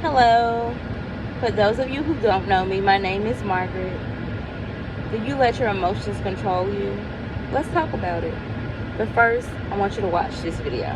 Hello. For those of you who don't know me, my name is Margaret. Do you let your emotions control you? Let's talk about it. But first, I want you to watch this video.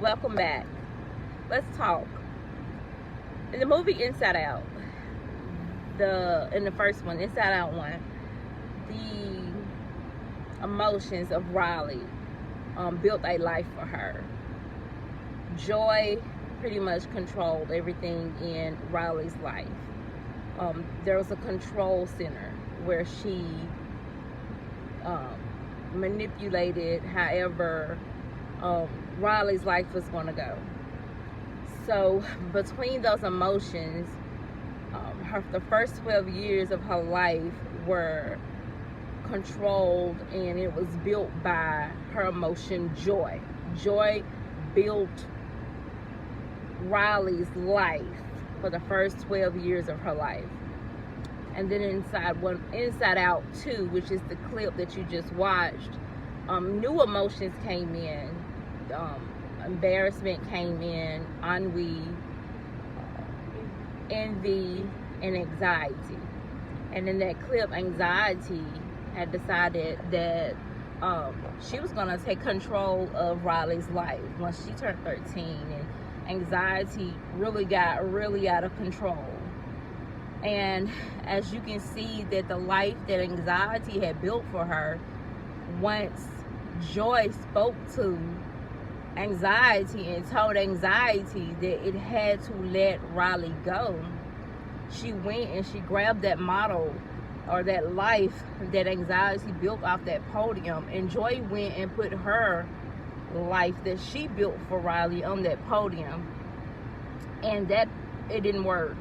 Welcome back. Let's talk. In the movie Inside Out, in the first one, Inside Out 1, the emotions of Riley built a life for her. Joy pretty much controlled everything in Riley's life. There was a control center where she manipulated however Riley's life was going to go. So between those emotions, the first 12 years of her life were controlled, and it was built by her emotion Joy. Joy built Riley's life for the first 12 years of her life. And then Inside Out 2, which is the clip that you just watched, new emotions came in. Embarrassment came in, ennui, envy, and anxiety. And in that clip, anxiety had decided that she was going to take control of Riley's life once she turned 13, and anxiety really got out of control. And as you can see, that the life that anxiety had built for her, once Joy spoke to anxiety and told anxiety that it had to let Riley go, she went and she grabbed that model or that life that anxiety built off that podium, and Joy went and put her life that she built for Riley on that podium, and that it didn't work.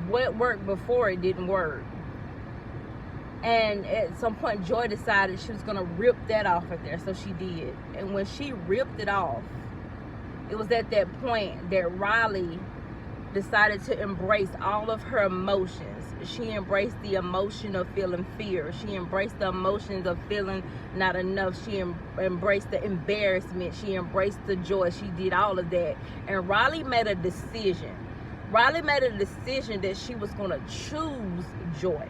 What worked before it didn't work. And at some point, Joy decided she was going to rip that off of there. So she did. And when she ripped it off, it was at that point that Riley decided to embrace all of her emotions. She embraced the emotion of feeling fear. She embraced the emotions of feeling not enough. She embraced the embarrassment. She embraced the joy. She did all of that. And Riley made a decision. Riley made a decision that she was going to choose joy.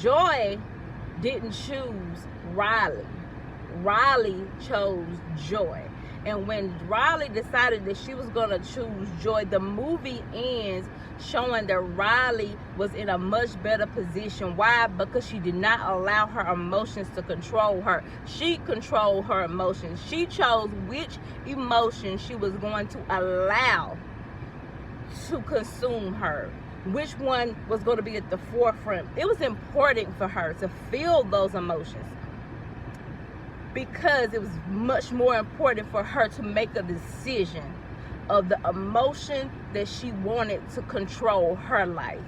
Joy didn't choose Riley. Riley chose joy. And when Riley decided that she was going to choose joy, the movie ends showing that Riley was in a much better position. Why? Because she did not allow her emotions to control her. She controlled her emotions. She chose which emotion she was going to allow to consume her. Which one was going to be at the forefront. It was important for her to feel those emotions, because it was much more important for her to make a decision of the emotion that she wanted to control her life.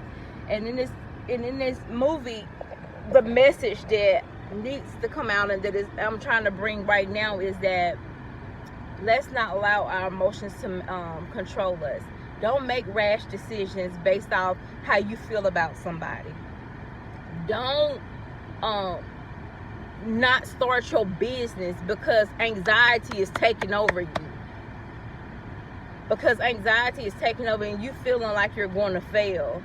And in this movie, the message that needs to come out and I'm trying to bring right now is that let's not allow our emotions to control us. Don't make rash decisions based off how you feel about somebody. Don't not start your business because anxiety is taking over you. Because anxiety is taking over and you feeling like you're going to fail.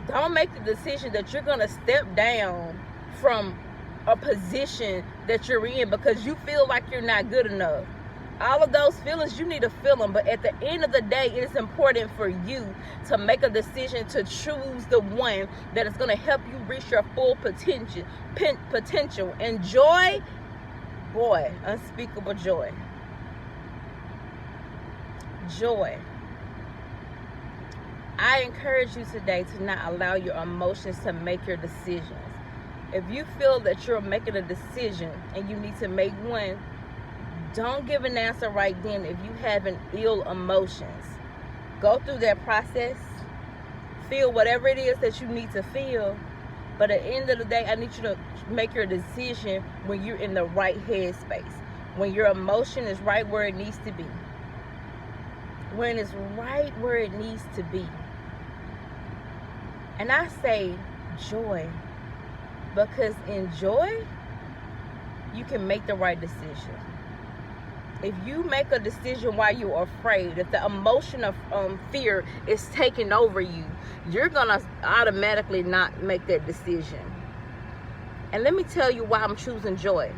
Don't make the decision that you're going to step down from a position that you're in because you feel like you're not good enough. All of those feelings, you need to feel them. But at the end of the day, it is important for you to make a decision to choose the one that is going to help you reach your full potential. And joy, boy, unspeakable joy. Joy. I encourage you today to not allow your emotions to make your decisions. If you feel that you're making a decision and you need to make one, don't give an answer right then if you have an ill emotions. Go through that process. Feel whatever it is that you need to feel. But at the end of the day, I need you to make your decision when you're in the right headspace. When your emotion is right where it needs to be. When it's right where it needs to be. And I say joy. Because in joy, you can make the right decision. If you make a decision while you're afraid, if the emotion of fear is taking over you, you're going to automatically not make that decision. And let me tell you why I'm choosing joy.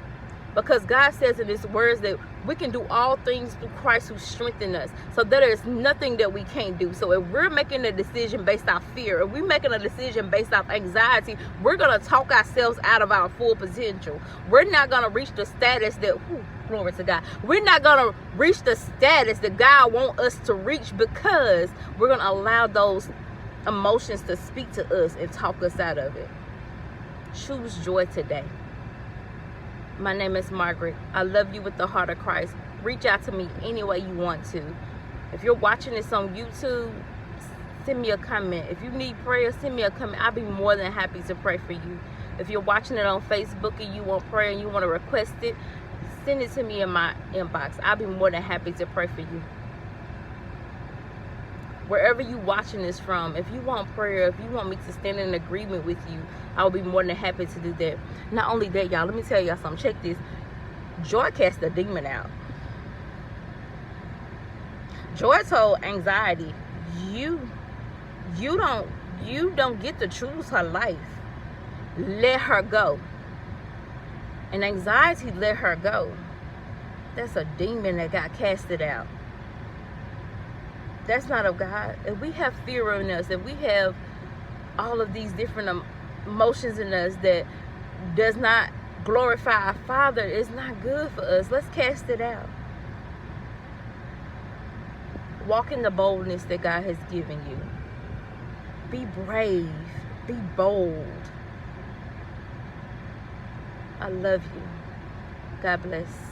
Because God says in his words that we can do all things through Christ who strengthens us. So there is nothing that we can't do. So if we're making a decision based off fear, if we're making a decision based off anxiety, we're going to talk ourselves out of our full potential. We're not going to reach the status that, glory to God. We're not going to reach the status that God wants us to reach because we're going to allow those emotions to speak to us and talk us out of it. Choose joy today. My name is Margaret. I love you with the heart of Christ. Reach out to me any way you want to. If you're watching this on YouTube, send me a comment. If you need prayer, send me a comment. I'll be more than happy to pray for you. If you're watching it on Facebook and you want prayer and you want to request it, send it to me in my inbox. I'll be more than happy to pray for you. Wherever you watching this from, if you want prayer, if you want me to stand in agreement with you, I'll be more than happy to do that. Not only that, y'all, let me tell y'all something. Check this. Joy cast the demon out. Joy told anxiety, you don't get to choose her life. Let her go. And anxiety let her go. That's a demon that got casted out. That's not of God. If we have fear in us, if we have all of these different emotions in us that does not glorify our Father, it's not good for us. Let's cast it out. Walk in the boldness that God has given you. Be brave. Be bold. I love you. God bless.